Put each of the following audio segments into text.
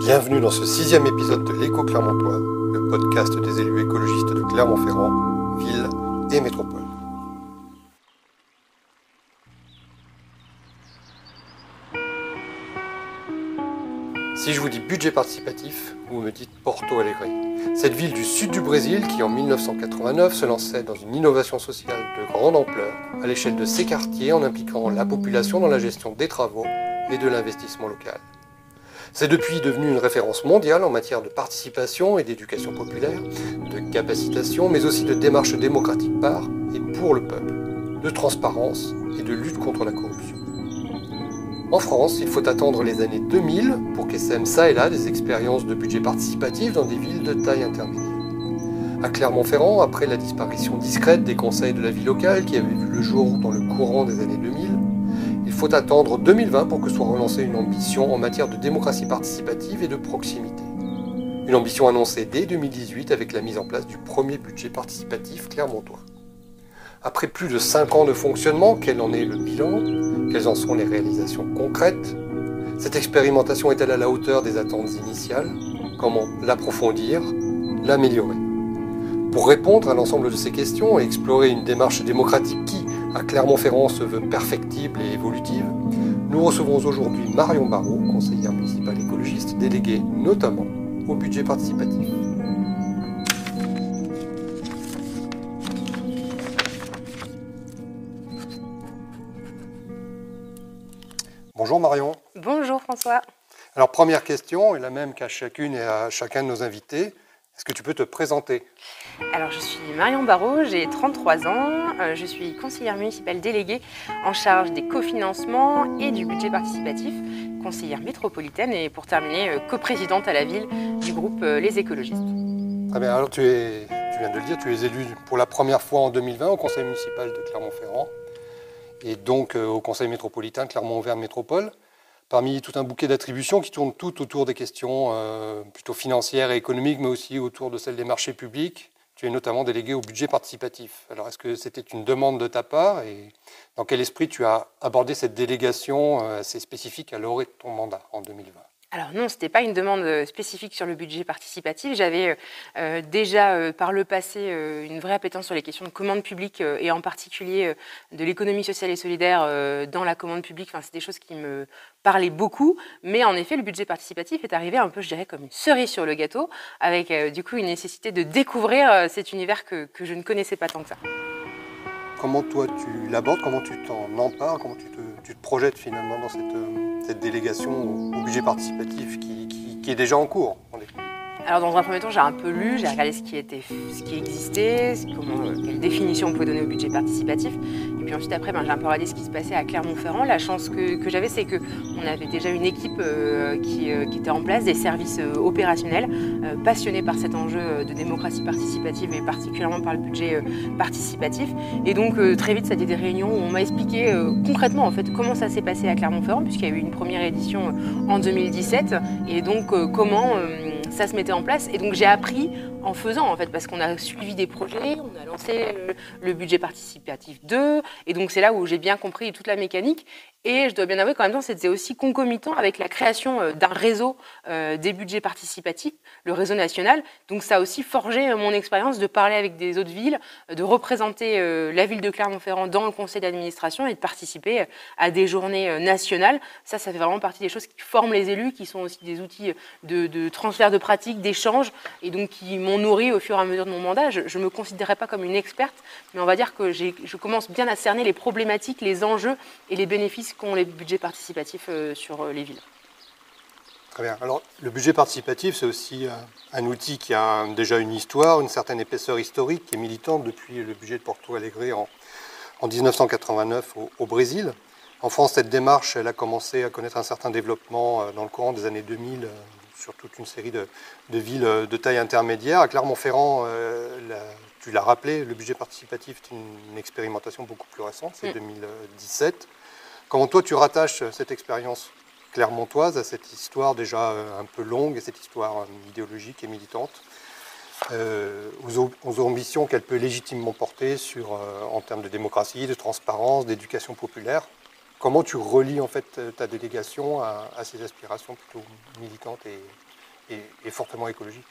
Bienvenue dans ce 6e épisode de l'Écho Clermontois, le podcast des élus écologistes de Clermont-Ferrand, ville et métropole. Si je vous dis budget participatif, vous me dites Porto Alegre. Cette ville du sud du Brésil qui en 1989 se lançait dans une innovation sociale de grande ampleur à l'échelle de ses quartiers en impliquant la population dans la gestion des travaux et de l'investissement local. C'est depuis devenu une référence mondiale en matière de participation et d'éducation populaire, de capacitation, mais aussi de démarche démocratique par et pour le peuple, de transparence et de lutte contre la corruption. En France, il faut attendre les années 2000 pour qu'essaiment ça et là des expériences de budget participatif dans des villes de taille intermédiaire. À Clermont-Ferrand, après la disparition discrète des conseils de la vie locale qui avaient vu le jour dans le courant des années 2000, il faut attendre 2020 pour que soit relancée une ambition en matière de démocratie participative et de proximité. Une ambition annoncée dès 2018 avec la mise en place du premier budget participatif clermontois. Après plus de 5 ans de fonctionnement, quel en est le bilan? Quelles en sont les réalisations concrètes? Cette expérimentation est-elle à la hauteur des attentes initiales? Comment l'approfondir, l'améliorer? Pour répondre à l'ensemble de ces questions et explorer une démarche démocratique qui, à Clermont-Ferrand, se veut perfectible et évolutive, nous recevons aujourd'hui Marion Barraud, conseillère municipale écologiste, déléguée notamment au budget participatif. Bonjour Marion. Bonjour François. Alors première question, et la même qu'à chacune et à chacun de nos invités, est-ce que tu peux te présenter? Alors je suis Marion Barraud, j'ai 33 ans, je suis conseillère municipale déléguée en charge des cofinancements et du budget participatif, conseillère métropolitaine et pour terminer coprésidente à la ville du groupe Les Écologistes. Très bien, alors tu viens de le dire, tu es élu pour la première fois en 2020 au conseil municipal de Clermont-Ferrand et donc au conseil métropolitain Clermont-Auvergne Métropole. Parmi tout un bouquet d'attributions qui tournent toutes autour des questions plutôt financières et économiques, mais aussi autour de celles des marchés publics. Tu es notamment délégué au budget participatif. Alors, est-ce que c'était une demande de ta part et dans quel esprit tu as abordé cette délégation assez spécifique à l'orée de ton mandat en 2020? Alors non, ce n'était pas une demande spécifique sur le budget participatif. J'avais déjà par le passé une vraie appétence sur les questions de commande publique et en particulier de l'économie sociale et solidaire dans la commande publique. Enfin, c'est des choses qui me parlaient beaucoup. Mais en effet, le budget participatif est arrivé un peu, je dirais, comme une cerise sur le gâteau, avec du coup une nécessité de découvrir cet univers que je ne connaissais pas tant que ça. Comment toi tu l'abordes, comment tu t'en empares, comment tu te projettes finalement dans cette délégation au budget participatif qui est déjà en cours? Alors dans un premier temps, j'ai un peu lu, j'ai regardé ce qui existait, quelle définition on pouvait donner au budget participatif. Et puis ensuite après, j'ai un peu regardé ce qui se passait à Clermont-Ferrand. La chance que j'avais, c'est qu'on avait déjà une équipe qui était en place, des services opérationnels, passionnés par cet enjeu de démocratie participative et particulièrement par le budget participatif. Et donc très vite, ça a été des réunions où on m'a expliqué concrètement en fait comment ça s'est passé à Clermont-Ferrand, puisqu'il y a eu une première édition en 2017, et donc comment ça se mettait en place. Et donc j'ai appris en faisant en fait, parce qu'on a suivi des projets, on a lancé le budget participatif 2, et donc c'est là où j'ai bien compris toute la mécanique. Et je dois bien avouer qu'en même temps, c'était aussi concomitant avec la création d'un réseau des budgets participatifs, le réseau national. Donc ça a aussi forgé mon expérience de parler avec des autres villes, de représenter la ville de Clermont-Ferrand dans le conseil d'administration et de participer à des journées nationales. Ça fait vraiment partie des choses qui forment les élus, qui sont aussi des outils de transfert de pratiques, d'échange, et donc qui m'ont nourri au fur et à mesure de mon mandat. Je ne me considérais pas comme une experte, mais on va dire que je commence bien à cerner les problématiques, les enjeux et les bénéfices qu'ont les budgets participatifs sur les villes. Très bien. Alors, le budget participatif, c'est aussi un outil qui a déjà une histoire, une certaine épaisseur historique, qui est militante depuis le budget de Porto Alegre en 1989 au Brésil. En France, cette démarche, elle a commencé à connaître un certain développement dans le courant des années 2000 sur toute une série de villes de taille intermédiaire. À Clermont-Ferrand, tu l'as rappelé, le budget participatif est une expérimentation beaucoup plus récente, c'est 2017. Comment toi tu rattaches cette expérience clermontoise à cette histoire déjà un peu longue et cette histoire idéologique et militante aux ambitions qu'elle peut légitimement porter en termes de démocratie, de transparence, d'éducation populaire? Comment tu relis en fait ta délégation à ces aspirations plutôt militantes et est fortement écologique.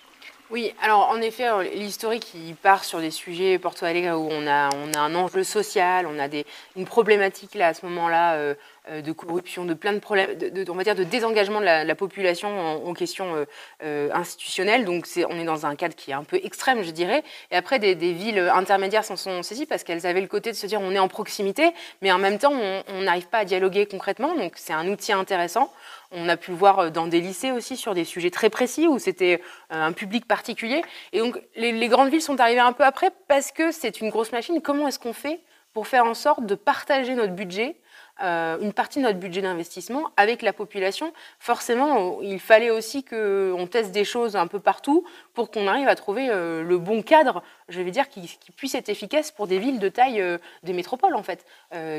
Oui, alors en effet, l'historique, il part sur des sujets Porto Alegre où on a un enjeu social, on a une problématique là à ce moment-là de corruption, de plein de problèmes, on va dire de désengagement de la population en questions institutionnelles. Donc on est dans un cadre qui est un peu extrême, je dirais. Et après, des villes intermédiaires s'en sont saisies parce qu'elles avaient le côté de se dire on est en proximité, mais en même temps, on n'arrive pas à dialoguer concrètement. Donc c'est un outil intéressant. On a pu le voir dans des lycées aussi sur des sujets très précis où c'était un public particulier. Et donc les grandes villes sont arrivées un peu après parce que c'est une grosse machine. Comment est-ce qu'on fait pour faire en sorte de partager notre budget, une partie de notre budget d'investissement avec la population? Forcément, il fallait aussi qu'on teste des choses un peu partout pour qu'on arrive à trouver le bon cadre, je vais dire, qui puisse être efficace pour des villes de taille des métropoles, en fait.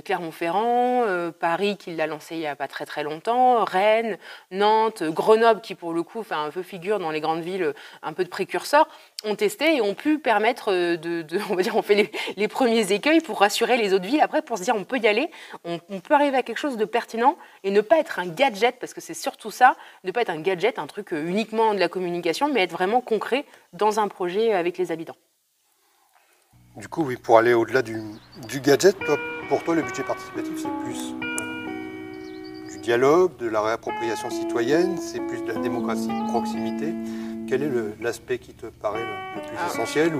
Clermont-Ferrand, Paris, qui l'a lancé il n'y a pas très très longtemps, Rennes, Nantes, Grenoble, qui pour le coup fait un peu figure dans les grandes villes, un peu de précurseurs, ont testé et ont pu permettre on va dire, on fait les premiers écueils pour rassurer les autres villes après, pour se dire on peut y aller, on peut arriver à quelque chose de pertinent et ne pas être un gadget, parce que c'est surtout ça, ne pas être un gadget, un truc uniquement de la communication, mais être vraiment concret dans un projet avec les habitants. Du coup, oui, pour aller au-delà du gadget, pour toi, le budget participatif, c'est plus du dialogue, de la réappropriation citoyenne, c'est plus de la démocratie de proximité. Quel est l'aspect qui te paraît le plus essentiel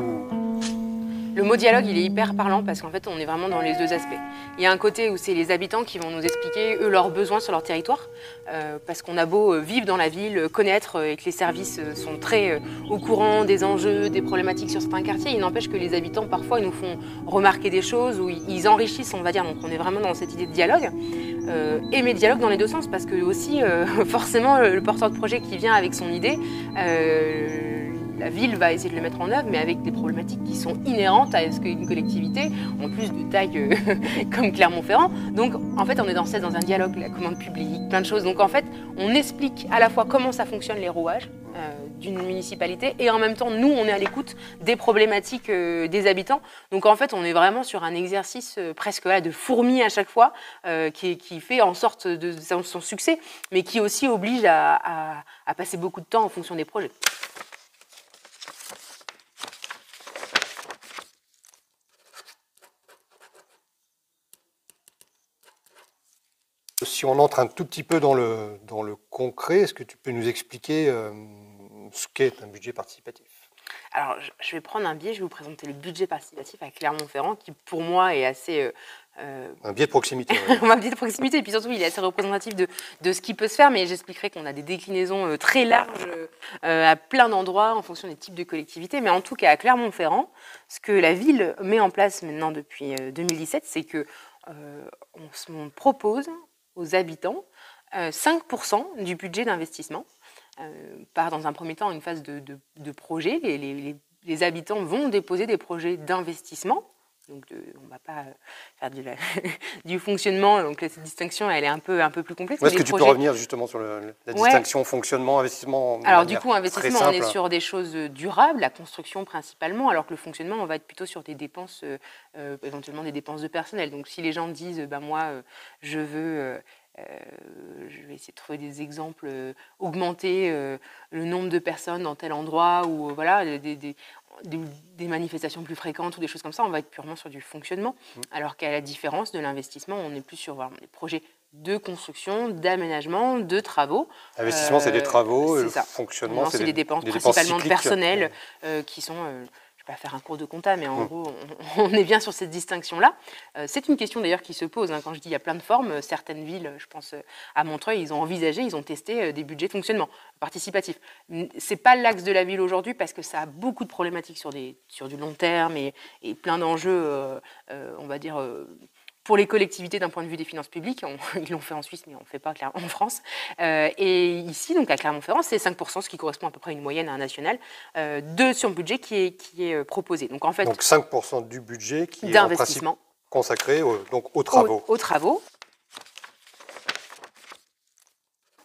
Le mot dialogue, il est hyper parlant parce qu'en fait, on est vraiment dans les deux aspects. Il y a un côté où c'est les habitants qui vont nous expliquer, eux, leurs besoins sur leur territoire. Parce qu'on a beau vivre dans la ville, connaître et que les services sont très au courant des enjeux, des problématiques sur certains quartiers, il n'empêche que les habitants, parfois, ils nous font remarquer des choses ou ils enrichissent, on va dire. Donc, on est vraiment dans cette idée de dialogue. Mais dialogue dans les deux sens parce que aussi, forcément, le porteur de projet qui vient avec son idée, la ville va essayer de le mettre en œuvre, mais avec des problématiques qui sont inhérentes à ce qu'une collectivité, en plus de taille comme Clermont-Ferrand. Donc, en fait, on est dans un dialogue, la commande publique, plein de choses. Donc, en fait, on explique à la fois comment ça fonctionne les rouages d'une municipalité et en même temps, nous, on est à l'écoute des problématiques des habitants. Donc, en fait, on est vraiment sur un exercice presque de fourmi à chaque fois qui fait en sorte de son succès, mais qui aussi oblige à passer beaucoup de temps en fonction des projets. Si on entre un tout petit peu dans le concret, est-ce que tu peux nous expliquer ce qu'est un budget participatif? Alors, je vais prendre un biais, je vais vous présenter le budget participatif à Clermont-Ferrand, qui pour moi est assez... un biais de proximité. Un biais de proximité, et puis surtout, il est assez représentatif de ce qui peut se faire, mais j'expliquerai qu'on a des déclinaisons très larges à plein d'endroits en fonction des types de collectivités. Mais en tout cas, à Clermont-Ferrand, ce que la ville met en place maintenant depuis 2017, c'est qu'on propose aux habitants 5% du budget d'investissement. Part dans un premier temps une phase de projet. Les habitants vont déposer des projets d'investissement. Donc on ne va pas faire du fonctionnement. Donc cette distinction, elle est un peu plus complexe. Est-ce que tu peux revenir justement sur la distinction fonctionnement, investissement? Alors du coup, investissement, on est sur des choses durables, la construction principalement, alors que le fonctionnement, on va être plutôt sur des dépenses, éventuellement des dépenses de personnel. Donc si les gens disent, moi, je veux... je vais essayer de trouver des exemples, augmenter le nombre de personnes dans tel endroit ou voilà, des manifestations plus fréquentes ou des choses comme ça, on va être purement sur du fonctionnement. Alors qu'à la différence de l'investissement, on est plus sur des projets de construction, d'aménagement, de travaux. L'investissement, c'est des travaux, c'est le ça. fonctionnement, c'est des dépenses principalement cycliques, de personnel qui sont... je ne vais pas faire un cours de compta, mais en gros, on est bien sur cette distinction-là. C'est une question d'ailleurs qui se pose. Quand je dis il y a plein de formes, certaines villes, je pense à Montreuil, ils ont envisagé, ils ont testé des budgets de fonctionnement participatif. Ce n'est pas l'axe de la ville aujourd'hui parce que ça a beaucoup de problématiques sur du long terme et plein d'enjeux, on va dire... pour les collectivités d'un point de vue des finances publiques, ils l'ont fait en Suisse, mais on ne fait pas en France. Et ici, donc à Clermont-Ferrand, c'est 5%, ce qui correspond à peu près à une moyenne à un national, de son budget qui est proposé. Donc, en fait, 5% du budget qui est en principe consacré aux travaux. Aux travaux.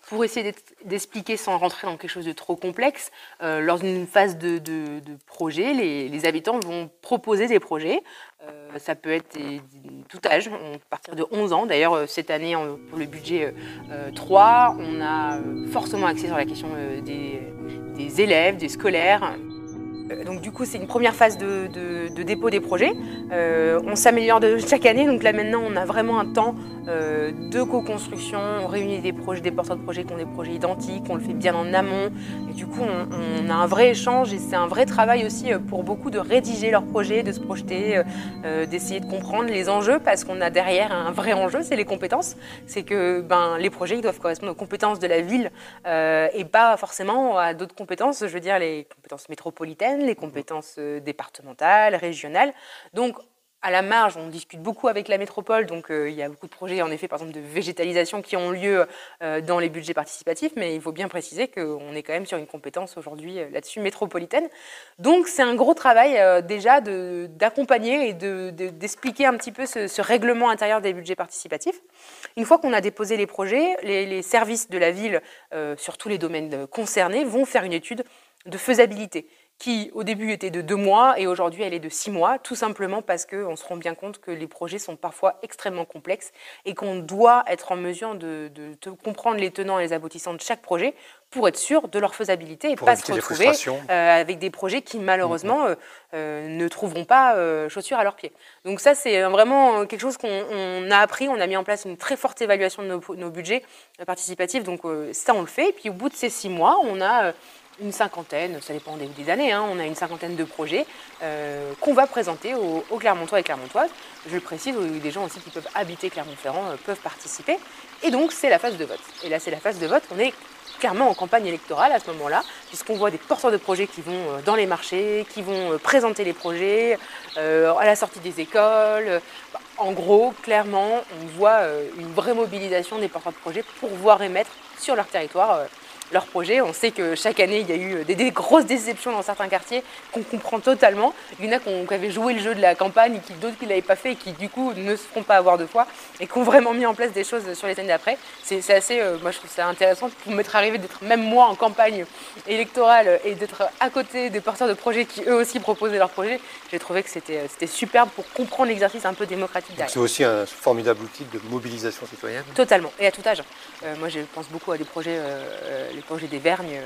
Pour essayer d'expliquer sans rentrer dans quelque chose de trop complexe, lors d'une phase de projet, les habitants vont proposer des projets. Ça peut être tout âge, à partir de 11 ans. D'ailleurs, cette année, pour le budget 3, on a fortement axé sur la question des élèves, des scolaires. Donc du coup, c'est une première phase de dépôt des projets. On s'améliore chaque année, donc là maintenant on a vraiment un temps de co-construction. On réunit des porteurs de projets qui ont des projets identiques, on le fait bien en amont. Et du coup, on a un vrai échange et c'est un vrai travail aussi pour beaucoup de rédiger leurs projets, de se projeter, d'essayer de comprendre les enjeux parce qu'on a derrière un vrai enjeu, c'est les compétences. C'est que les projets ils doivent correspondre aux compétences de la ville et pas forcément à d'autres compétences, je veux dire les compétences métropolitaines, les compétences départementales, régionales. Donc, à la marge, on discute beaucoup avec la métropole, donc il y a beaucoup de projets, en effet, par exemple, de végétalisation qui ont lieu dans les budgets participatifs, mais il faut bien préciser qu'on est quand même sur une compétence aujourd'hui là-dessus métropolitaine. Donc, c'est un gros travail déjà d'accompagner et d'expliquer un petit peu ce règlement intérieur des budgets participatifs. Une fois qu'on a déposé les projets, les services de la ville, sur tous les domaines concernés, vont faire une étude de faisabilité, qui au début était de 2 mois et aujourd'hui elle est de 6 mois, tout simplement parce qu'on se rend bien compte que les projets sont parfois extrêmement complexes et qu'on doit être en mesure de comprendre les tenants et les aboutissants de chaque projet pour être sûr de leur faisabilité et pas se retrouver avec des projets qui malheureusement ne trouveront pas chaussures à leurs pieds. Donc ça c'est vraiment quelque chose qu'on a appris, on a mis en place une très forte évaluation de nos budgets participatifs, donc ça on le fait et puis au bout de ces 6 mois on a une cinquantaine, ça dépend des années, on a une cinquantaine de projets qu'on va présenter aux Clermontois et Clermontoises. Je le précise, des gens aussi qui peuvent habiter Clermont-Ferrand peuvent participer. Et donc, c'est la phase de vote. Et là, c'est la phase de vote. On est clairement en campagne électorale à ce moment-là, puisqu'on voit des porteurs de projets qui vont dans les marchés, qui vont présenter les projets à la sortie des écoles. En gros, clairement, on voit une vraie mobilisation des porteurs de projets pour voir émettre sur leur territoire leurs projets. On sait que chaque année, il y a eu des grosses déceptions dans certains quartiers qu'on comprend totalement. Il y en a qui avaient joué le jeu de la campagne, d'autres qui ne l'avaient pas fait et qui, du coup, ne se feront pas avoir 2 fois et qui ont vraiment mis en place des choses sur les années d'après. C'est assez, moi, je trouve ça intéressant pour m'être arrivé d'être, même moi, en campagne électorale et d'être à côté des porteurs de projets qui, eux aussi, proposaient leurs projets. J'ai trouvé que c'était superbe pour comprendre l'exercice un peu démocratique derrière. C'est aussi un formidable outil de mobilisation citoyenne. Totalement, et à tout âge. Moi, je pense beaucoup à des projets les projets des Vergnes,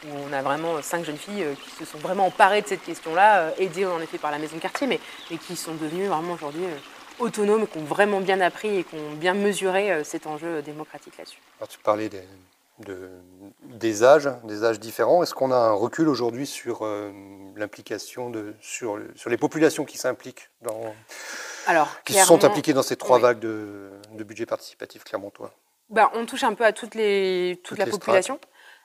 où on a vraiment 5 jeunes filles qui se sont vraiment emparées de cette question-là, aidées en effet par la maison de quartier, mais qui sont devenues vraiment aujourd'hui autonomes, qui ont vraiment bien appris et qui ont bien mesuré cet enjeu démocratique là-dessus. Alors, tu parlais des âges différents. Est-ce qu'on a un recul aujourd'hui sur l'implication, sur les populations qui s'impliquent qui se sont impliquées dans ces 3 vagues de budget participatif clermontois? On touche un peu à toute la population.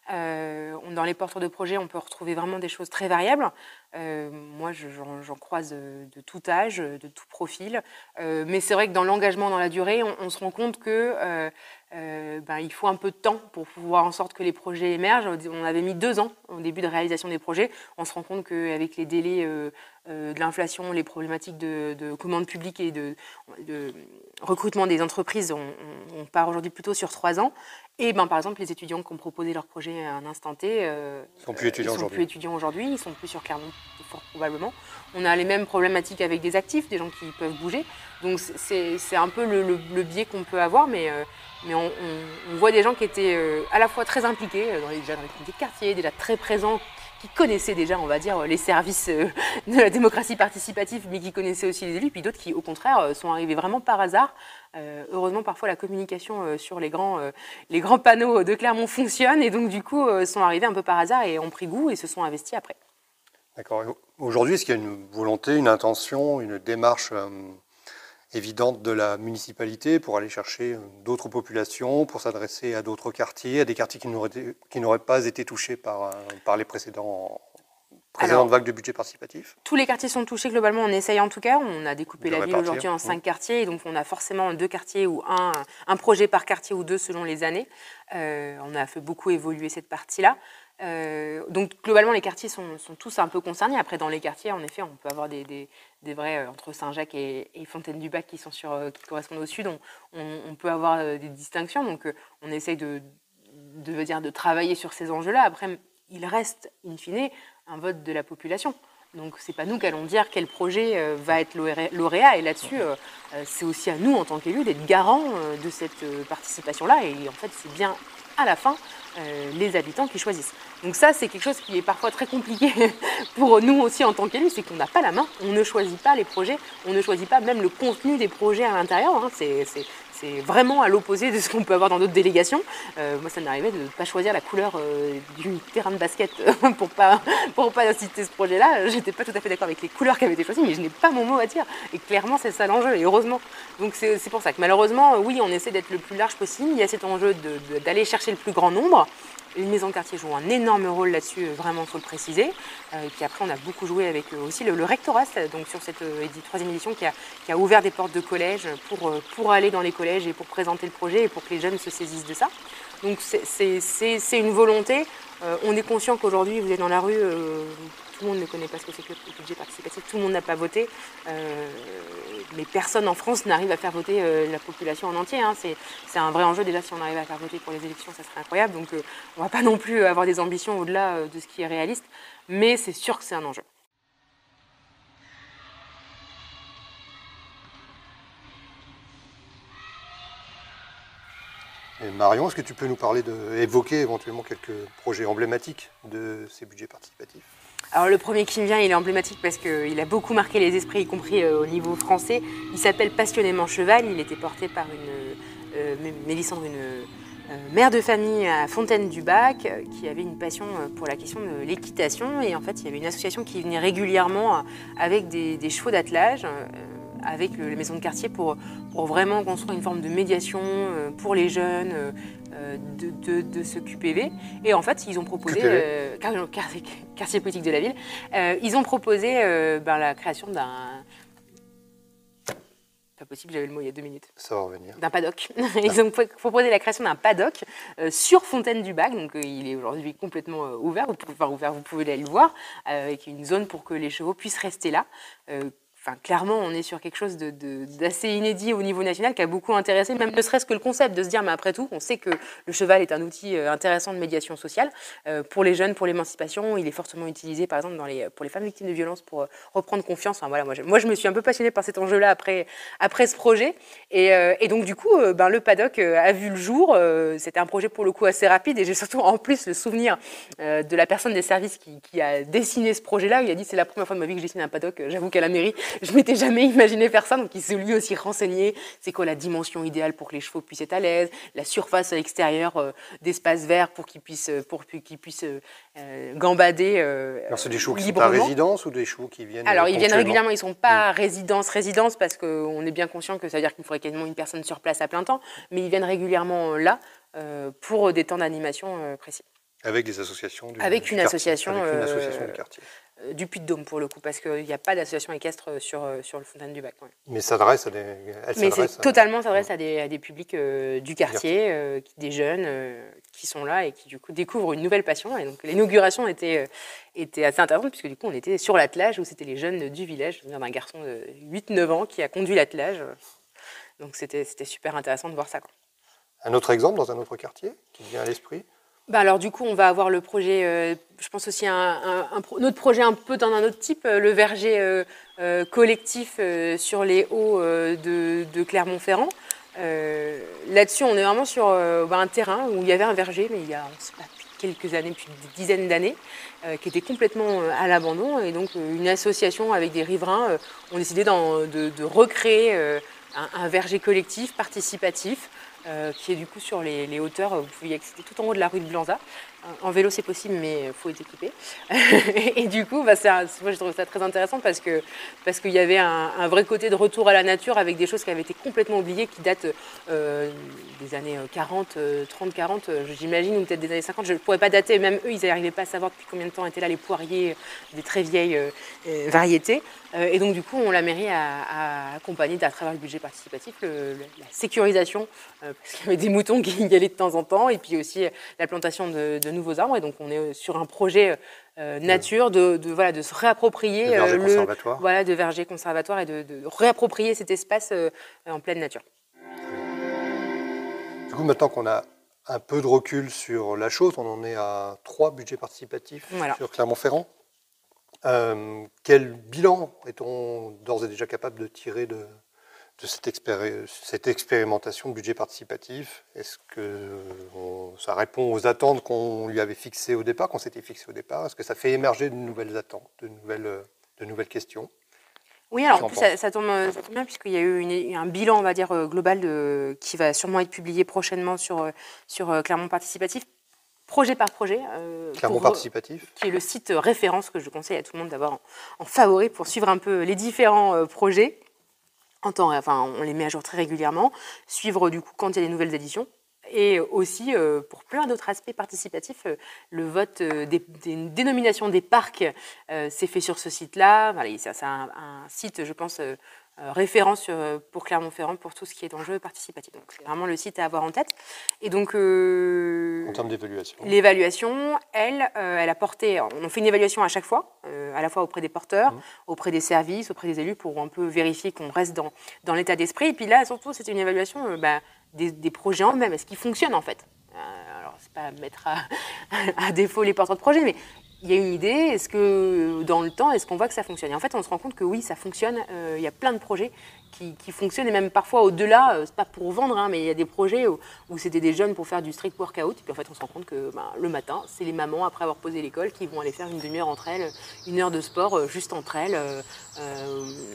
Dans les porteurs de projets, on peut retrouver vraiment des choses très variables. Moi, j'en croise de tout âge, de tout profil. Mais c'est vrai que dans l'engagement dans la durée, on se rend compte que il faut un peu de temps pour pouvoir en sorte que les projets émergent. On avait mis 2 ans au début de réalisation des projets. On se rend compte qu'avec les délais de l'inflation, les problématiques de commandes publiques et de recrutement des entreprises, on part aujourd'hui plutôt sur 3 ans. Et par exemple, les étudiants qui ont proposé leur projet à un instant T sont plus étudiants aujourd'hui. Ils sont plus sur Clermont, fort probablement. On a les mêmes problématiques avec des actifs, des gens qui peuvent bouger. Donc c'est un peu le biais qu'on peut avoir, mais on voit des gens qui étaient à la fois très impliqués dans les comités de quartier, déjà très présents, qui connaissaient déjà, on va dire, les services de la démocratie participative, mais qui connaissaient aussi les élus, puis d'autres qui, au contraire, sont arrivés vraiment par hasard. Heureusement, parfois, la communication sur les grands panneaux de Clermont fonctionne, et donc, du coup, sont arrivés un peu par hasard et ont pris goût et se sont investis après. D'accord. Aujourd'hui, est-ce qu'il y a une volonté, une intention, une démarche évidente de la municipalité pour aller chercher d'autres populations, pour s'adresser à d'autres quartiers, à des quartiers qui n'auraient pas été touchés par les précédentes vagues de budget participatif? Tous les quartiers sont touchés globalement, on essaye en tout cas. On a découpé la ville aujourd'hui en 5 quartiers, et donc on a forcément 2 quartiers ou un projet par quartier ou 2 selon les années. On a fait beaucoup évoluer cette partie-là. Donc globalement les quartiers sont tous un peu concernés. Après dans les quartiers en effet on peut avoir des vrais entre Saint-Jacques et Fontaine-du-Bac qui correspondent au sud. On peut avoir des distinctions, donc on essaye de travailler sur ces enjeux-là. Après il reste in fine un vote de la population. Donc c'est pas nous qui allons dire quel projet va être lauréat, et là-dessus c'est aussi à nous en tant qu'élus d'être garants de cette participation-là, et en fait c'est bien à la fin les habitants qui choisissent. Donc ça, c'est quelque chose qui est parfois très compliqué pour nous aussi en tant qu'élus, c'est qu'on n'a pas la main, on ne choisit pas les projets, on ne choisit pas même le contenu des projets à l'intérieur, hein. C'est vraiment à l'opposé de ce qu'on peut avoir dans d'autres délégations. Moi, ça m'arrivait de ne pas choisir la couleur du terrain de basket pour pas citer ce projet-là. J'étais pas tout à fait d'accord avec les couleurs qui avaient été choisies, mais je n'ai pas mon mot à dire. Et clairement, c'est ça l'enjeu, et heureusement. Donc c'est pour ça que malheureusement, oui, on essaie d'être le plus large possible. Il y a cet enjeu d'aller chercher le plus grand nombre. Les maisons de quartier jouent un énorme rôle là-dessus, vraiment, il faut le préciser. Et puis après, on a beaucoup joué avec aussi le rectorat, donc sur cette troisième édition, qui a ouvert des portes de collège pour aller dans les collèges et pour présenter le projet et pour que les jeunes se saisissent de ça. Donc c'est une volonté. On est conscient qu'aujourd'hui, vous êtes dans la rue, tout le monde ne connaît pas ce que c'est que le budget participatif, tout le monde n'a pas voté, mais personne en France n'arrive à faire voter la population en entier, hein. C'est un vrai enjeu. Déjà, si on arrive à faire voter pour les élections, ça serait incroyable. Donc on ne va pas non plus avoir des ambitions au-delà de ce qui est réaliste, mais c'est sûr que c'est un enjeu. Et Marion, est-ce que tu peux nous parler évoquer éventuellement quelques projets emblématiques de ces budgets participatifs? Alors le premier qui me vient, il est emblématique parce qu'il a beaucoup marqué les esprits, y compris au niveau français. Il s'appelle Passionnément Cheval. Il était porté par Mélissandre, une mère de famille à Fontaine-du-Bac, qui avait une passion pour la question de l'équitation. Et en fait, il y avait une association qui venait régulièrement avec des chevaux d'attelage, avec les maisons de quartier pour vraiment construire une forme de médiation pour les jeunes de ce QPV. Et en fait, ils ont proposé, quartier politique de la ville, ils ont proposé la création d'un... Pas possible, j'avais le mot il y a 2 minutes. Ça va revenir. D'un paddock. Ils ont proposé la création d'un paddock sur Fontaine-du-Bac, donc il est aujourd'hui complètement ouvert. Vous pouvez aller le voir, avec une zone pour que les chevaux puissent rester là. Clairement, on est sur quelque chose d'assez inédit au niveau national qui a beaucoup intéressé, même ne serait-ce que le concept de se dire, mais après tout, on sait que le cheval est un outil intéressant de médiation sociale. Pour les jeunes, pour l'émancipation, il est fortement utilisé, par exemple, pour les femmes victimes de violences, pour reprendre confiance. Enfin, voilà, moi, je me suis un peu passionnée par cet enjeu-là après ce projet. Et donc, du coup, le paddock a vu le jour. C'était un projet, pour le coup, assez rapide. Et j'ai surtout, en plus, le souvenir de la personne des services qui a dessiné ce projet-là. Il a dit, c'est la première fois de ma vie que je dessine un paddock. J'avoue qu'à la mairie, je m'étais jamais imaginé faire ça, donc il s'est lui aussi renseigné. C'est quoi la dimension idéale pour que les chevaux puissent être à l'aise, la surface extérieure d'espace vert pour qu'ils puissent gambader Alors c'est des chevaux qui sont librement. à résidence ou des chevaux qui viennent Alors ils viennent régulièrement, ils ne sont pas Mmh. résidence parce qu'on est bien conscient que ça veut dire qu'il me faudrait quasiment une personne sur place à plein temps, mais ils viennent régulièrement là pour des temps d'animation précis. Avec des associations Avec une association du quartier. Du Puy-de-Dôme pour le coup, parce qu'il n'y a pas d'association équestre sur le Fontaine-du-Bac. Ouais. Mais s'adresse à des... Mais c'est totalement s'adresse à des publics du quartier, des jeunes qui sont là et qui du coup découvrent une nouvelle passion. Et donc l'inauguration était assez intéressante puisque du coup on était sur l'attelage où c'était les jeunes du village, d'un garçon de 8-9 ans qui a conduit l'attelage. Donc c'était super intéressant de voir ça, quoi. Un autre exemple dans un autre quartier qui vient à l'esprit? Alors du coup, on va avoir le projet, je pense aussi un autre projet un peu dans un autre type, le verger collectif sur les hauts de Clermont-Ferrand. Là-dessus, on est vraiment sur un terrain où il y avait un verger, mais il y a quelques années, depuis des dizaines d'années, qui était complètement à l'abandon. Et donc une association avec des riverains ont décidé de recréer un verger collectif, participatif, qui est du coup sur les hauteurs, vous pouvez y accéder tout en haut de la rue de Blanza. En vélo c'est possible, mais il faut être équipé. Et du coup, moi je trouve ça très intéressant parce qu'il y avait un vrai côté de retour à la nature avec des choses qui avaient été complètement oubliées, qui datent des années 40, 30, 40, j'imagine, ou peut-être des années 50. Je ne pourrais pas dater, même eux, ils n'arrivaient pas à savoir depuis combien de temps étaient là les poiriers des très vieilles variétés. Et donc du coup, la mairie a accompagné à travers le budget participatif la sécurisation, parce qu'il y avait des moutons qui y allaient de temps en temps, et puis aussi la plantation de nouveaux arbres. Et donc on est sur un projet nature de se réapproprier de verger conservatoire et de réapproprier cet espace en pleine nature. Du coup, maintenant qu'on a un peu de recul sur la chose, on en est à 3 budgets participatifs sur Clermont-Ferrand. Quel bilan est-on d'ores et déjà capable de tirer de cette expérimentation de budget participatif? Est-ce que ça répond aux attentes qu'on lui avait fixées au départ, qu'on s'était fixées au départ? Est-ce que ça fait émerger de nouvelles attentes, de nouvelles questions? Oui, alors en plus, ça tombe bien puisqu'il y a eu un bilan, on va dire, global qui va sûrement être publié prochainement sur Clermont Participatif, projet par projet. Clermont Participatif. Qui est le site référence que je conseille à tout le monde d'avoir en favori pour suivre un peu les différents projets. On les met à jour très régulièrement, suivre du coup quand il y a des nouvelles éditions. Et aussi, pour plein d'autres aspects participatifs, le vote des dénominations des parcs s'est fait sur ce site-là. Voilà, c'est un site, je pense, référence pour Clermont-Ferrand pour tout ce qui est enjeu participatif. Donc, c'est vraiment le site à avoir en tête. Et donc, en termes d'évaluation, l'évaluation, elle a porté. On fait une évaluation à chaque fois, à la fois auprès des porteurs, auprès des services, auprès des élus, pour un peu vérifier qu'on reste dans l'état d'esprit. Et puis là, surtout, c'était une évaluation des projets en eux-mêmes. Est-ce qu'ils fonctionnent en fait? Alors, c'est pas mettre à défaut les porteurs de projets, mais il y a une idée. Est-ce que dans le temps, est-ce qu'on voit que ça fonctionne? Et en fait, on se rend compte que oui, ça fonctionne. Il y a plein de projets qui fonctionnent, et même parfois au-delà, c'est pas pour vendre, mais il y a des projets où c'était des jeunes pour faire du street workout, et puis en fait on se rend compte que le matin, c'est les mamans, après avoir posé l'école, qui vont aller faire une demi-heure entre elles, une heure de sport juste entre elles,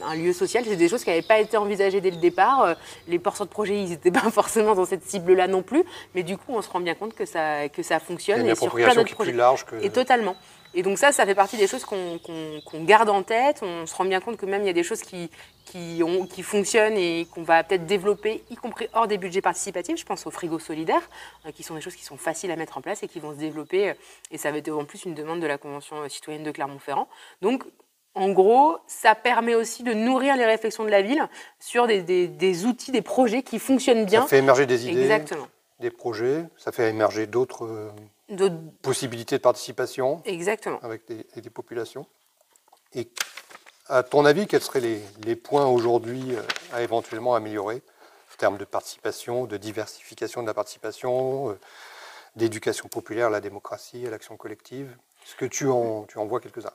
un lieu social. C'est des choses qui n'avaient pas été envisagées dès le départ. Les porteurs de projets, ils n'étaient pas forcément dans cette cible-là non plus, mais du coup on se rend bien compte que ça fonctionne. Il y a une appropriation qui est plus large que... Et totalement. Et donc ça fait partie des choses qu'on garde en tête. On se rend bien compte que même il y a des choses qui fonctionnent et qu'on va peut-être développer, y compris hors des budgets participatifs. Je pense aux frigos solidaires, qui sont des choses qui sont faciles à mettre en place et qui vont se développer. Et ça va être en plus une demande de la Convention citoyenne de Clermont-Ferrand. Donc, en gros, ça permet aussi de nourrir les réflexions de la ville sur des outils, des projets qui fonctionnent bien. Ça fait émerger des idées, exactement, des projets. Ça fait émerger d'autres possibilités de participation. Exactement. Avec des populations. Et à ton avis, quels seraient les points aujourd'hui à éventuellement améliorer en termes de participation, de diversification de la participation, d'éducation populaire à la démocratie, à l'action collective? Est-ce que tu en vois quelques-uns?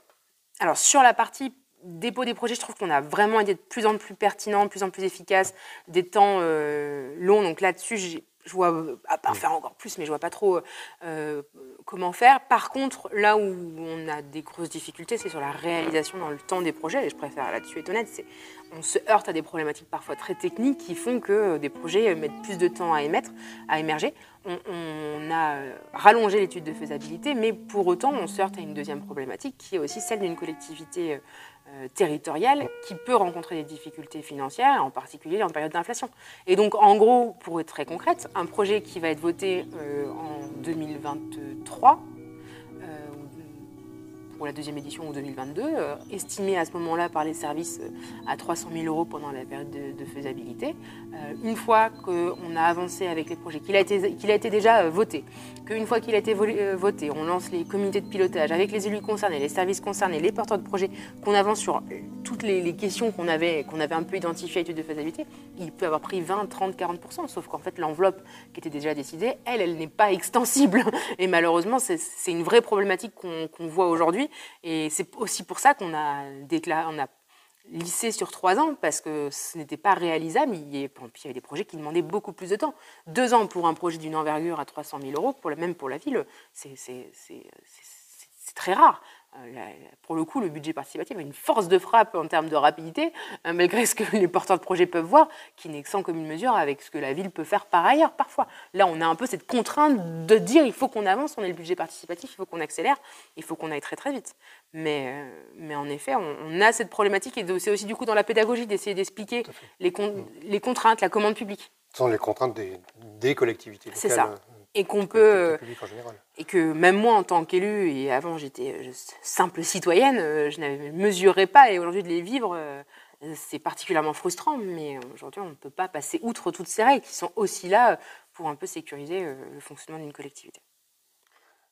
Alors, sur la partie dépôt des projets, je trouve qu'on a vraiment été de plus en plus pertinent, de plus en plus efficace, des temps longs. Donc là-dessus, je vois, à part faire encore plus, mais je vois pas trop comment faire. Par contre, là où on a des grosses difficultés, c'est sur la réalisation dans le temps des projets. Et je préfère là-dessus être honnête, on se heurte à des problématiques parfois très techniques qui font que des projets mettent plus de temps à émerger. On a rallongé l'étude de faisabilité, mais pour autant, on se heurte à une deuxième problématique qui est aussi celle d'une collectivité territoriale qui peut rencontrer des difficultés financières, en particulier en période d'inflation. Et donc, en gros, pour être très concrète, un projet qui va être voté en 2023, pour la deuxième édition en 2022, estimé à ce moment-là par les services à 300 000 € pendant la période de faisabilité. Une fois qu'on a avancé avec les projets, qu'il a été déjà voté, qu'une fois qu'il a été voté, on lance les comités de pilotage avec les élus concernés, les services concernés, les porteurs de projets, qu'on avance sur toutes les questions qu'on avait un peu identifiées à l'étude de faisabilité, il peut avoir pris 20, 30, 40%, sauf qu'en fait l'enveloppe qui était déjà décidée, elle n'est pas extensible. Et malheureusement, c'est une vraie problématique qu'on voit aujourd'hui. Et c'est aussi pour ça qu'on a lissé sur 3 ans, parce que ce n'était pas réalisable. Il y avait des projets qui demandaient beaucoup plus de temps. 2 ans pour un projet d'une envergure à 300 000 €, même pour la ville, c'est très rare. Pour le coup, le budget participatif a une force de frappe en termes de rapidité, malgré ce que les porteurs de projets peuvent voir, qui n'est sans commune mesure avec ce que la ville peut faire par ailleurs parfois. Là, on a un peu cette contrainte de dire il faut qu'on avance, on est le budget participatif, il faut qu'on accélère, il faut qu'on aille très très vite. Mais en effet, on a cette problématique, et c'est aussi du coup dans la pédagogie d'essayer d'expliquer les contraintes, la commande publique. Ce sont les contraintes des collectivités locales. C'est ça. Et qu'on peut, et que même moi en tant qu'élue, et avant j'étais simple citoyenne, je ne mesurais pas, et aujourd'hui de les vivre, c'est particulièrement frustrant, mais aujourd'hui on ne peut pas passer outre toutes ces règles qui sont aussi là pour un peu sécuriser le fonctionnement d'une collectivité.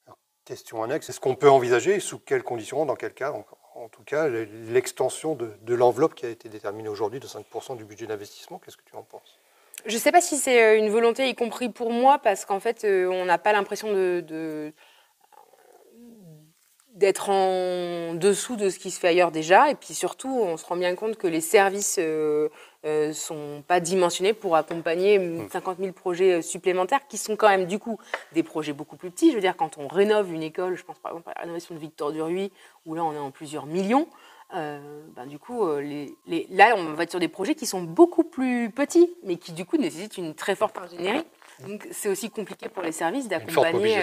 Alors, question annexe, est-ce qu'on peut envisager, sous quelles conditions, dans quel cas, en tout cas, l'extension de l'enveloppe qui a été déterminée aujourd'hui de 5% du budget d'investissement? Qu'est-ce que tu en penses? Je ne sais pas si c'est une volonté, y compris pour moi, parce qu'en fait, on n'a pas l'impression d'être en dessous de ce qui se fait ailleurs déjà. Et puis surtout, on se rend bien compte que les services sont pas dimensionnés pour accompagner 50 000 projets supplémentaires qui sont quand même du coup des projets beaucoup plus petits. Je veux dire, quand on rénove une école, je pense par exemple à la rénovation de Victor Duruy, où là on est en plusieurs millions, du coup, là on va être sur des projets qui sont beaucoup plus petits, mais qui du coup nécessitent une très forte ingénierie. Donc c'est aussi compliqué pour les services d'accompagner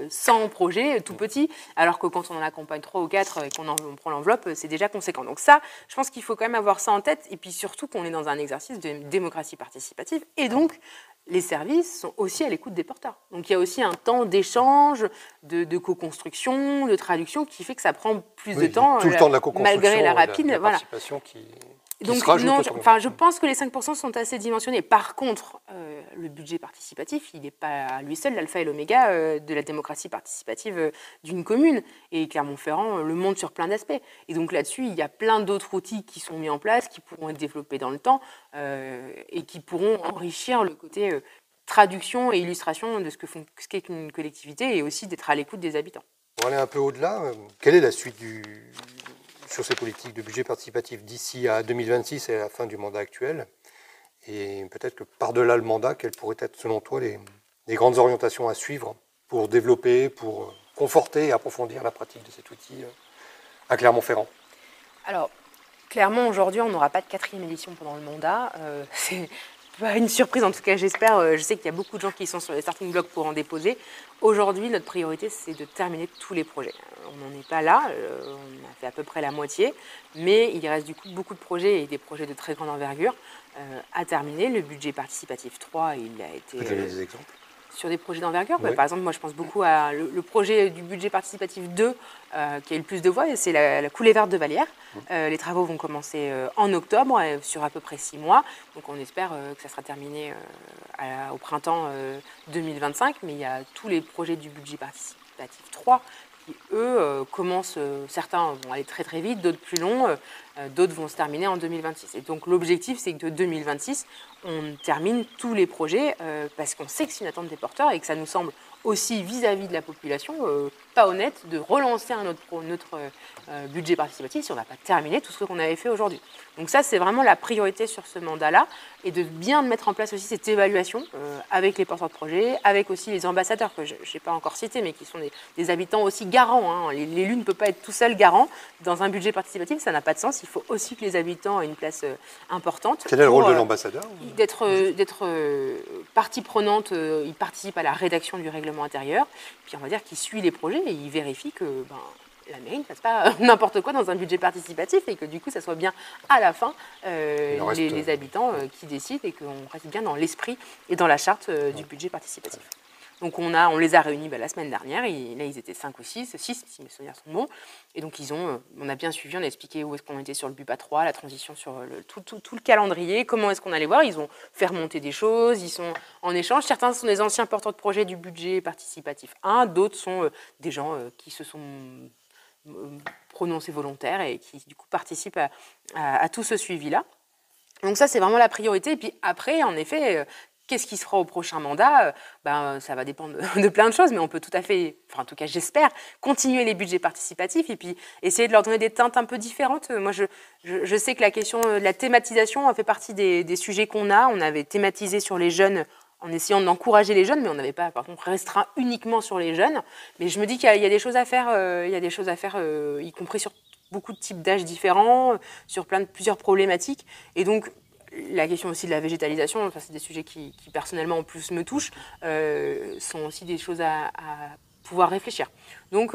100 projets tout petits, alors que quand on en accompagne 3 ou 4 et on prend l'enveloppe, c'est déjà conséquent. Donc ça, je pense qu'il faut quand même avoir ça en tête, et puis surtout qu'on est dans un exercice de démocratie participative, et donc les services sont aussi à l'écoute des porteurs. Donc il y a aussi un temps d'échange, de co-construction, de traduction, qui fait que ça prend plus de temps, tout le temps de la co-construction, malgré la rapide. La participation qui donc se rajoute non, je pense que les 5% sont assez dimensionnés. Par contre, le budget participatif, il n'est pas à lui seul l'alpha et l'oméga de la démocratie participative d'une commune. Et Clermont-Ferrand le montre sur plein d'aspects. Et donc là-dessus, il y a plein d'autres outils qui sont mis en place, qui pourront être développés dans le temps et qui pourront enrichir le côté traduction et illustration de ce qu'est une collectivité, et aussi d'être à l'écoute des habitants. Pour aller un peu au-delà, quelle est la suite sur ces politiques de budget participatif d'ici à 2026 et à la fin du mandat actuel? Et peut-être que par-delà le mandat, quelles pourraient être, selon toi, les grandes orientations à suivre pour développer, pour conforter et approfondir la pratique de cet outil à Clermont-Ferrand? Alors, clairement, aujourd'hui, on n'aura pas de 4e édition pendant le mandat. C'est pas une surprise, en tout cas, j'espère. Je sais qu'il y a beaucoup de gens qui sont sur les starting blocks pour en déposer. Aujourd'hui, notre priorité, c'est de terminer tous les projets. On n'en est pas là, on a fait à peu près la moitié, mais il reste du coup beaucoup de projets, et des projets de très grande envergure à terminer. Le budget participatif 3, il a été... Vous donner des exemples? Sur des projets d'envergure, Oui. par exemple, moi je pense beaucoup à le projet du budget participatif 2 qui a eu le plus de voix, et c'est la coulée verte de Vallières. Les travaux vont commencer en octobre, sur à peu près 6 mois. Donc on espère que ça sera terminé au printemps 2025. Mais il y a tous les projets du budget participatif 3 qui, eux, commencent. Certains vont aller très très vite, d'autres plus longs, d'autres vont se terminer en 2026. Et donc l'objectif, c'est que de 2026, on termine tous les projets parce qu'on sait que c'est une attente des porteurs, et que ça nous semble aussi vis-à-vis de la population pas honnête de relancer un autre budget participatif si on n'a pas terminé tout ce qu'on avait fait aujourd'hui. Donc ça, c'est vraiment la priorité sur ce mandat-là, et de bien mettre en place aussi cette évaluation avec les porteurs de projets, avec aussi les ambassadeurs que je n'ai pas encore cités, mais qui sont des habitants aussi garants. Hein. L'élu ne peut pas être tout seul garant dans un budget participatif, ça n'a pas de sens. Il faut aussi que les habitants aient une place importante. Quel est le rôle de l'ambassadeur? D'être partie prenante. Il participe à la rédaction du règlement intérieur, puis on va dire qu'il suit les projets et il vérifie que la mairie ne fasse pas n'importe quoi dans un budget participatif, et que du coup ça soit bien à la fin les habitants qui décident, et qu'on reste bien dans l'esprit et dans la charte du budget participatif. Donc on les a réunis la semaine dernière, et là ils étaient 5 ou 6 si mes souvenirs sont bons, et donc on a bien suivi, on a expliqué où est-ce qu'on était sur le BUPA 3, la transition sur tout le calendrier, comment est-ce qu'on allait voir. Ils ont fait remonter des choses, ils sont en échange. Certains sont des anciens porteurs de projet du budget participatif 1, d'autres sont des gens qui se sont prononcés volontaires et qui du coup participent à tout ce suivi-là. Donc ça, c'est vraiment la priorité. Et puis après, en effet, qu'est-ce qui se fera au prochain mandat? Ça va dépendre de plein de choses, mais on peut tout à fait, en tout cas j'espère, continuer les budgets participatifs et puis essayer de leur donner des teintes un peu différentes. Moi, je sais que la question de la thématisation fait partie des sujets qu'on a. On avait thématisé sur les jeunes en essayant d'encourager les jeunes, mais on n'avait pas, par contre, restreint uniquement sur les jeunes. Mais je me dis qu'il y a des choses à faire, y compris sur beaucoup de types d'âges différents, sur plusieurs problématiques. Et donc, la question aussi de la végétalisation, c'est des sujets qui personnellement en plus me touchent, sont aussi des choses à pouvoir réfléchir. Donc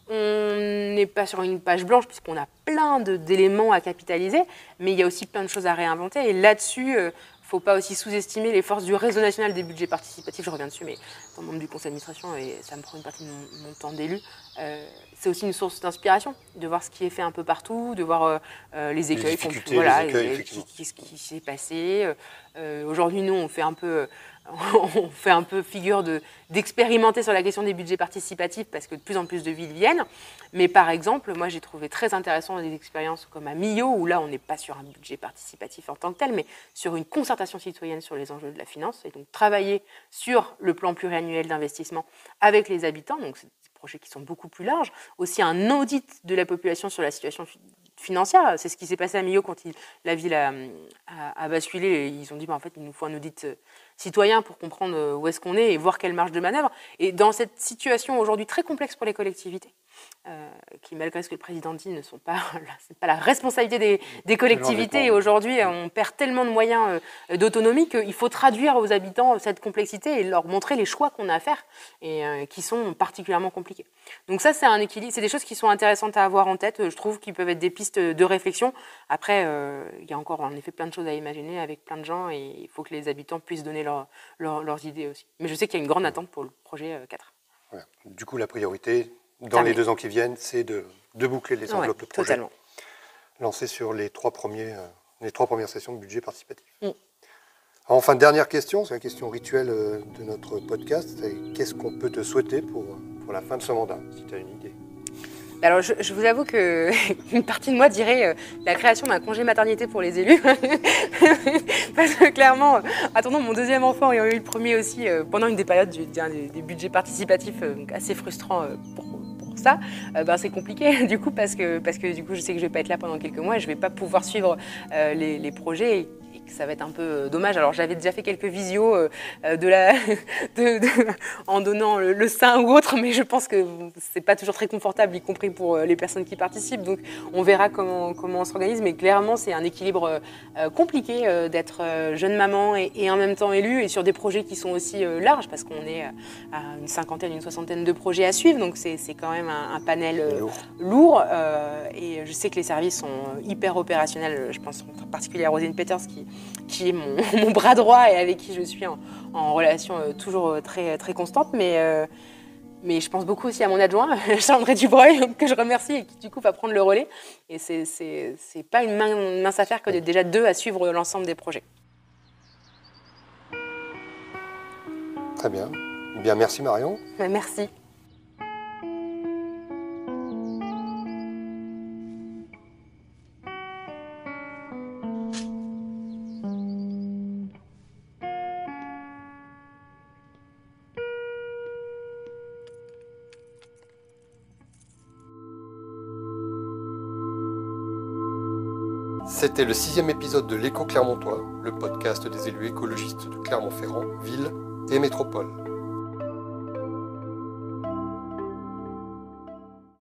on n'est pas sur une page blanche puisqu'on a plein d'éléments à capitaliser, mais il y a aussi plein de choses à réinventer. Et là-dessus, il ne faut pas aussi sous-estimer les forces du réseau national des budgets participatifs. Je reviens dessus, mais étant membre du conseil d'administration, et ça me prend une partie de mon temps d'élu, c'est aussi une source d'inspiration, de voir ce qui est fait un peu partout, de voir les écueils, ce qui s'est passé. Aujourd'hui, nous, on fait un peu figure d'expérimenter sur la question des budgets participatifs parce que de plus en plus de villes viennent. Mais par exemple, moi j'ai trouvé très intéressant des expériences comme à Millau, où là on n'est pas sur un budget participatif en tant que tel, mais sur une concertation citoyenne sur les enjeux de la finance, et donc travailler sur le plan pluriannuel d'investissement avec les habitants. Donc c'est des projets qui sont beaucoup plus larges. Aussi un audit de la population sur la situation financière. C'est ce qui s'est passé à Millau quand la ville a basculé. Ils ont dit, en fait, il nous faut un audit citoyen pour comprendre où est-ce qu'on est et voir quelle marge de manœuvre. Et dans cette situation aujourd'hui très complexe pour les collectivités, qui, malgré ce que le président dit, c'est pas la responsabilité des collectivités. Et aujourd'hui, on perd tellement de moyens d'autonomie qu'il faut traduire aux habitants cette complexité et leur montrer les choix qu'on a à faire et qui sont particulièrement compliqués. Donc ça, c'est un équilibre. C'est des choses qui sont intéressantes à avoir en tête. Je trouve qu'ils peuvent être des pistes de réflexion. Après, il y a encore en effet plein de choses à imaginer avec plein de gens et il faut que les habitants puissent donner leurs idées aussi. Mais je sais qu'il y a une grande attente pour le projet 4. Ouais. Du coup, la priorité dans les 2 ans qui viennent, c'est de boucler les enveloppes de projet lancées sur les 3 premières sessions de budget participatif. Alors, enfin, dernière question, c'est la question rituelle de notre podcast, c'est qu'est-ce qu'on peut te souhaiter pour la fin de ce mandat, si tu as une idée? Alors, je vous avoue qu'une partie de moi dirait la création d'un congé maternité pour les élus. Parce que clairement, attendant mon 2e enfant ayant eu le premier aussi, pendant une des périodes des budgets participatifs assez frustrants pour ça, c'est compliqué du coup parce que du coup je sais que je vais pas être là pendant quelques mois et je vais pas pouvoir suivre les projets et que ça va être un peu dommage. Alors j'avais déjà fait quelques visios en donnant le sein ou autre, mais je pense que c'est pas toujours très confortable, y compris pour les personnes qui participent. Donc on verra comment on s'organise, mais clairement c'est un équilibre compliqué d'être jeune maman et en même temps élue et sur des projets qui sont aussi larges parce qu'on est à une 50aine, une 60aine de projets à suivre, donc c'est quand même un panel lourd et je sais que les services sont hyper opérationnels. Je pense en particulier à Rosine Peters qui est mon bras droit et avec qui je suis en relation toujours très, très constante. Mais je pense beaucoup aussi à mon adjoint, Charles-André Dubreuil, que je remercie et qui du coup va prendre le relais. Et c'est pas une mince affaire que déjà 2 à suivre l'ensemble des projets. Très bien. Bien, merci Marion. Merci. C'était le 6e épisode de l'Écho Clermontois, le podcast des élus écologistes de Clermont-Ferrand, ville et métropole.